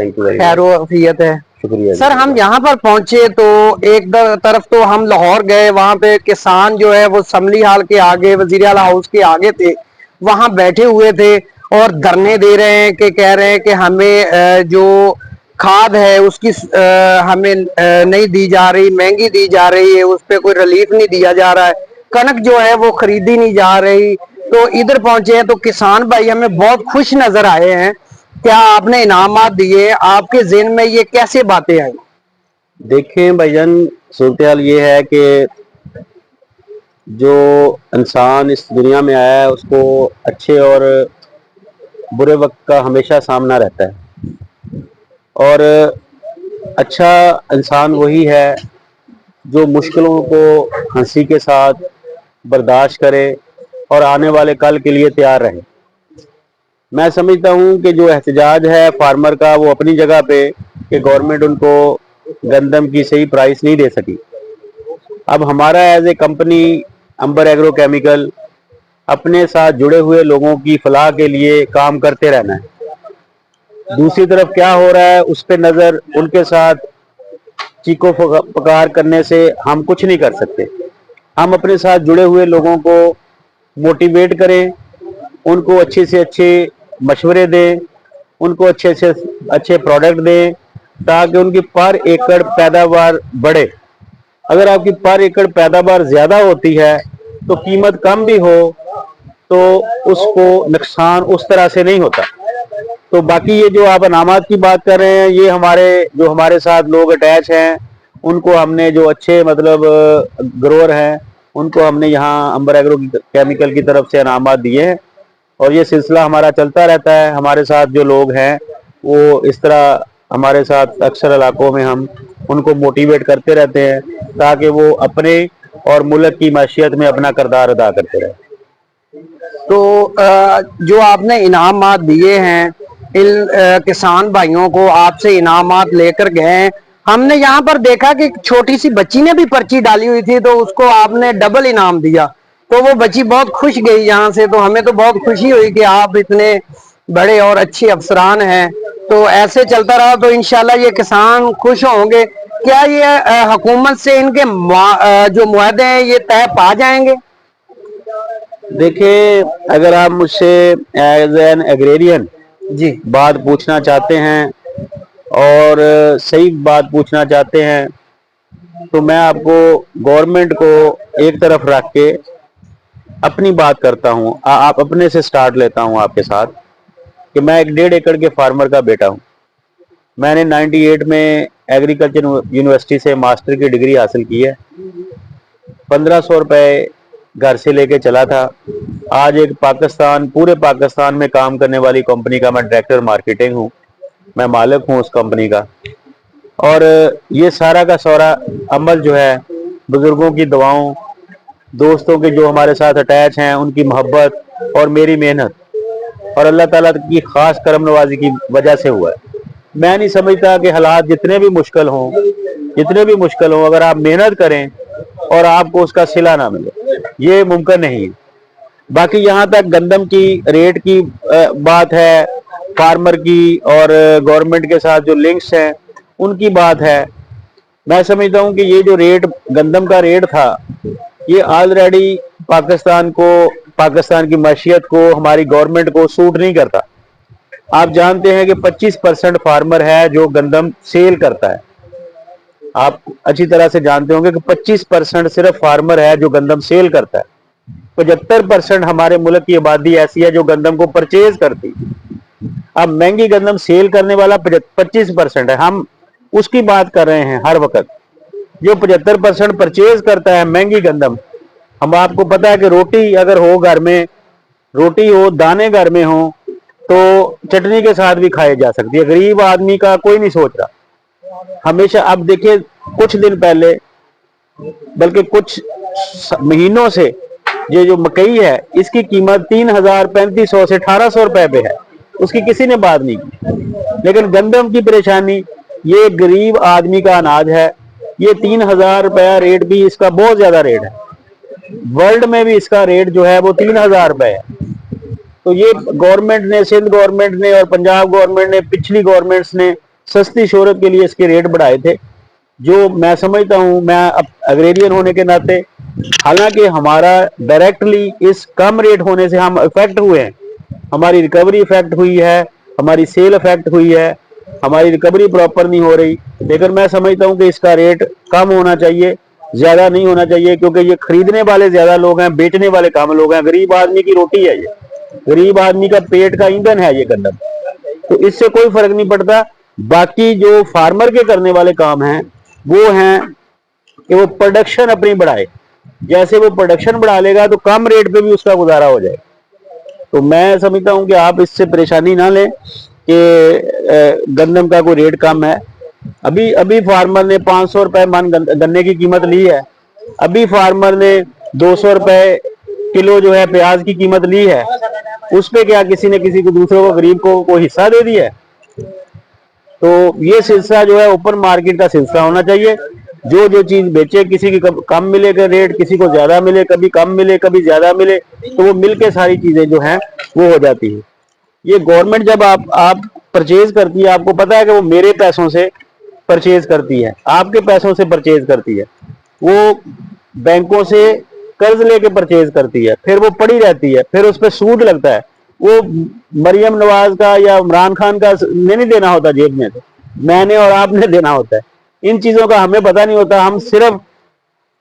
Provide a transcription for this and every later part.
Thank you very खैर much. आफियत है। शुक्रिया सर हम यहाँ पर पहुंचे तो एक तरफ तो हम लाहौर गए, वहां पे किसान जो है वो असम्बली हाल के आगे, वजीर आला हाउस के आगे थे, वहां बैठे हुए थे और धरने दे रहे हैं कि कह रहे हैं कि हमें जो खाद है उसकी हमें नहीं दी जा रही, महंगी दी जा रही है, उस पर कोई रिलीफ नहीं दिया जा रहा है, कनक जो है वो खरीदी नहीं जा रही। तो इधर पहुंचे हैं तो किसान भाई हमें बहुत खुश नजर आए हैं। क्या आपने इनामात दिए, आपके ज़हन में ये कैसे बातें आई? देखें भाईजान, सूरत हाल ये है कि जो इंसान इस दुनिया में आया है उसको अच्छे और बुरे वक्त का हमेशा सामना रहता है। और अच्छा इंसान वही है जो मुश्किलों को हंसी के साथ बर्दाश्त करे और आने वाले कल के लिए तैयार रहे। मैं समझता हूं कि जो एहतजाज है फार्मर का वो अपनी जगह पे, कि गवर्नमेंट उनको गंदम की सही प्राइस नहीं दे सकी। अब हमारा as a company Amber Agro Chemical अपने साथ जुड़े हुए लोगों की फलाह के लिए काम करते रहना है। दूसरी तरफ क्या हो रहा है उस पर नज़र, उनके साथ चीखो पुकार करने से हम कुछ नहीं कर सकते। हम अपने साथ जुड़े हुए लोगों को मोटिवेट करें, उनको अच्छे से अच्छे मशवरे दें, उनको अच्छे से अच्छे प्रोडक्ट दें ताकि उनकी पर एकड़ पैदावार बढ़े। अगर आपकी पर एकड़ पैदावार ज़्यादा होती है तो कीमत कम भी हो तो उसको नुकसान उस तरह से नहीं होता। तो बाकी ये जो आप अनामात की बात कर रहे हैं, ये हमारे साथ लोग अटैच हैं, उनको हमने जो अच्छे मतलब ग्रोअर हैं उनको हमने यहाँ अंबर एग्रो केमिकल की तरफ से अनामात दिए हैं। और ये सिलसिला हमारा चलता रहता है। हमारे साथ जो लोग हैं वो इस तरह हमारे साथ अक्सर इलाकों में हम उनको मोटिवेट करते रहते हैं ताकि वो अपने और मुल्क की मैशियत में अपना किरदार अदा करते रहें। तो जो आपने इनामात दिए हैं इन किसान भाइयों को, आपसे इनामात लेकर गए हैं, हमने यहाँ पर देखा कि छोटी सी बच्ची ने भी पर्ची डाली हुई थी तो उसको आपने डबल इनाम दिया, तो वो बच्ची बहुत खुश गई यहाँ से। तो हमें तो बहुत खुशी हुई कि आप इतने बड़े और अच्छे अफसरान हैं। तो ऐसे चलता रहा तो इंशाल्लाह ये किसान खुश होंगे। क्या ये हुकूमत से इनके जो मुआहदे हैं ये तय पा जाएंगे? देखिए, अगर आप मुझसे एज एन एग्रेरियन जी बात पूछना चाहते हैं और सही बात पूछना चाहते हैं तो मैं आपको गवर्नमेंट को एक तरफ रख के अपनी बात करता हूँ। आप अपने से स्टार्ट लेता हूँ आपके साथ कि मैं एक 1.5 एकड़ के फार्मर का बेटा हूँ। मैंने 98 में एग्रीकल्चर यूनिवर्सिटी से मास्टर की डिग्री हासिल की है। 1500 रुपये घर से लेके चला था। आज एक पूरे पाकिस्तान में काम करने वाली कंपनी का मैं डायरेक्टर मार्केटिंग हूँ, मैं मालिक हूँ उस कंपनी का। और ये सारा का सारा अमल जो है बुजुर्गों की दुआओं, दोस्तों के जो हमारे साथ अटैच हैं उनकी मोहब्बत और मेरी मेहनत और अल्लाह ताला की खास करम नवाजी की वजह से हुआ है। मैं नहीं समझता कि हालात जितने भी मुश्किल हों, अगर आप मेहनत करें और आपको उसका सिला ना मिले, ये मुमकिन नहीं है। बाकी यहाँ तक गंदम की रेट की बात है, फार्मर की और गवर्नमेंट के साथ जो लिंक्स हैं उनकी बात है। मैं समझता हूँ कि ये जो रेट गंदम का रेट था ये ऑलरेडी पाकिस्तान की मैशियत को, हमारी गवर्नमेंट को सूट नहीं करता। आप जानते हैं कि 25% फार्मर है जो गंदम सेल करता है। आप अच्छी तरह से जानते होंगे कि 25% सिर्फ फार्मर है जो गंदम सेल करता है। 75% हमारे मुल्क की आबादी ऐसी है जो गंदम को परचेज करती। अब महंगी गंदम सेल करने वाला 25% है, हम उसकी बात कर रहे हैं हर वक्त। जो 75% परचेज करता है महंगी गंदम, हम आपको पता है कि रोटी अगर हो घर में, रोटी हो, दाने घर में हो तो चटनी के साथ भी खाई जा सकती है। गरीब आदमी का कोई नहीं सोच रहा हमेशा। अब देखिए, कुछ दिन पहले, बल्कि कुछ महीनों से ये जो मकई है इसकी कीमत 3500 से 1800 रुपए पे है, उसकी किसी ने बात नहीं की। लेकिन गंदम की परेशानी, ये गरीब आदमी का अनाज है, ये 3000 रुपया रेट भी इसका बहुत ज्यादा रेट है। वर्ल्ड में भी इसका रेट जो है वो 3000 रुपए है। तो ये गवर्नमेंट ने, सिंध गवर्नमेंट ने और पंजाब गवर्नमेंट ने, पिछली गवर्नमेंट्स ने सस्ती शोहरत के लिए इसके रेट बढ़ाए थे, जो मैं समझता हूँ, मैं अग्रेरियन होने के नाते, हालांकि हमारा डायरेक्टली इस कम रेट होने से हम इफेक्ट हुए हैं, हमारी रिकवरी इफेक्ट हुई है, हमारी सेल इफेक्ट हुई है, हमारी रिकवरी प्रॉपर नहीं हो रही। लेकिन मैं समझता हूँ कि इसका रेट कम होना चाहिए, ज्यादा नहीं होना चाहिए, क्योंकि ये खरीदने वाले ज्यादा लोग हैं, बेचने वाले कम लोग हैं। गरीब आदमी की रोटी है ये, गरीब आदमी का पेट का ईंधन है ये गंदम, तो इससे कोई फर्क नहीं पड़ता। बाकी जो फार्मर के करने वाले काम हैं वो हैं कि वो प्रोडक्शन अपनी बढ़ाए, जैसे वो प्रोडक्शन बढ़ा लेगा तो कम रेट पे भी उसका गुजारा हो जाए। तो मैं समझता हूं कि आप इससे परेशानी ना लें कि गंदम का कोई रेट कम है। अभी अभी फार्मर ने 500 रुपए मन गन्ने की कीमत ली है, अभी फार्मर ने 200 रुपए किलो जो है प्याज की कीमत ली है, उस पे क्या किसी ने किसी को दूसरे को गरीब को हिस्सा दे दिया है? तो ये सिलसिला जो है ओपन मार्केट का सिलसिला होना चाहिए। जो चीज बेचे, किसी की कम मिले का रेट, किसी को ज्यादा मिले, कभी कम मिले कभी ज्यादा मिले, तो वो मिलके सारी चीजें जो हैं वो हो जाती है। ये गवर्नमेंट जब आप परचेज करती है, आपको पता है कि वो मेरे पैसों से परचेज करती है, आपके पैसों से परचेज करती है, वो बैंकों से कर्ज लेके परचेज करती है, फिर वो पड़ी रहती है, फिर उस पर सूद लगता है। वो मरियम नवाज का या इमरान खान का नहीं देना होता जेब में, तो मैंने और आपने देना होता है। इन चीजों का हमें पता नहीं होता, हम सिर्फ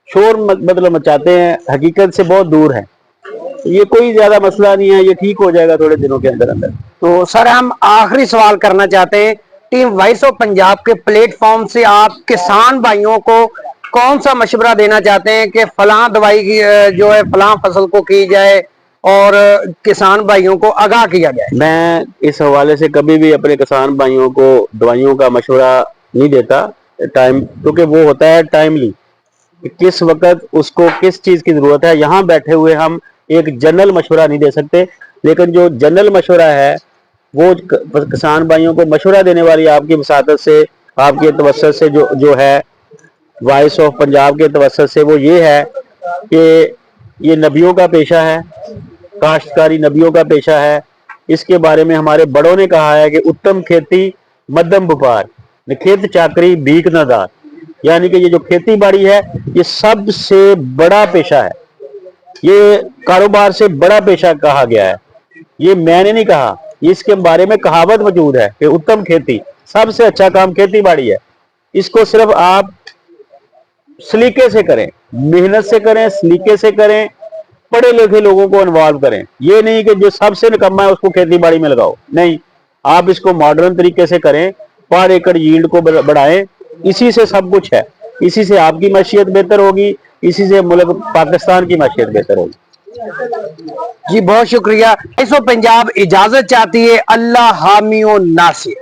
शोर मतलब मचाते हैं, हकीकत से बहुत दूर है। ये कोई ज्यादा मसला नहीं है, ये ठीक हो जाएगा थोड़े दिनों के अंदर अंदर। तो सर हम आखिरी सवाल करना चाहते हैं, टीम वॉइस ऑफ पंजाब के प्लेटफॉर्म से आप किसान भाइयों को कौन सा मशवरा देना चाहते हैं कि फलां दवाई की जो है फलां फसल को की जाए और किसान भाइयों को आगाह किया जाए? मैं इस हवाले से कभी भी अपने किसान भाइयों को दवाइयों का मशवरा नहीं देता टाइम, क्योंकि वो होता है टाइमली, किस वक्त उसको किस चीज की जरूरत है। यहाँ बैठे हुए हम एक जनरल मशवरा नहीं दे सकते, लेकिन जो जनरल मशवरा है वो किसान भाइयों को मशवरा देने वाली आपकी वसातत से, आपके तवस्सुत से जो है वॉइस ऑफ पंजाब के तवस्सुत से, वो ये है कि ये नबियों का पेशा है, काश्तकारी नबियों का पेशा है। इसके बारे में हमारे बड़ों ने कहा है कि उत्तम खेती मध्यम व्यापार, निखेत चाकरी भीख न दार, यानी कि ये जो खेती बाड़ी है ये सबसे बड़ा पेशा है, ये कारोबार से बड़ा पेशा कहा गया है। ये मैंने नहीं कहा, इसके बारे में कहावत मौजूद है कि उत्तम खेती, सबसे अच्छा काम खेती बाड़ी है। इसको सिर्फ आप सलीके से करें, मेहनत से करें, सलीके से करें, पढ़े लिखे लोगों को इन्वॉल्व करें। ये नहीं कि जो सबसे निकम्मा है उसको खेती बाड़ी में लगाओ, नहीं, आप इसको मॉडर्न तरीके से करें, पर एकड़ यील्ड को बढ़ाएं। इसी से सब कुछ है, इसी से आपकी मैशियत बेहतर होगी, इसी से मुल्क पाकिस्तान की मैशियत बेहतर होगी। जी बहुत शुक्रिया। वॉइस ऑफ पंजाब इजाजत चाहती है। अल्लाह हामी नासिर।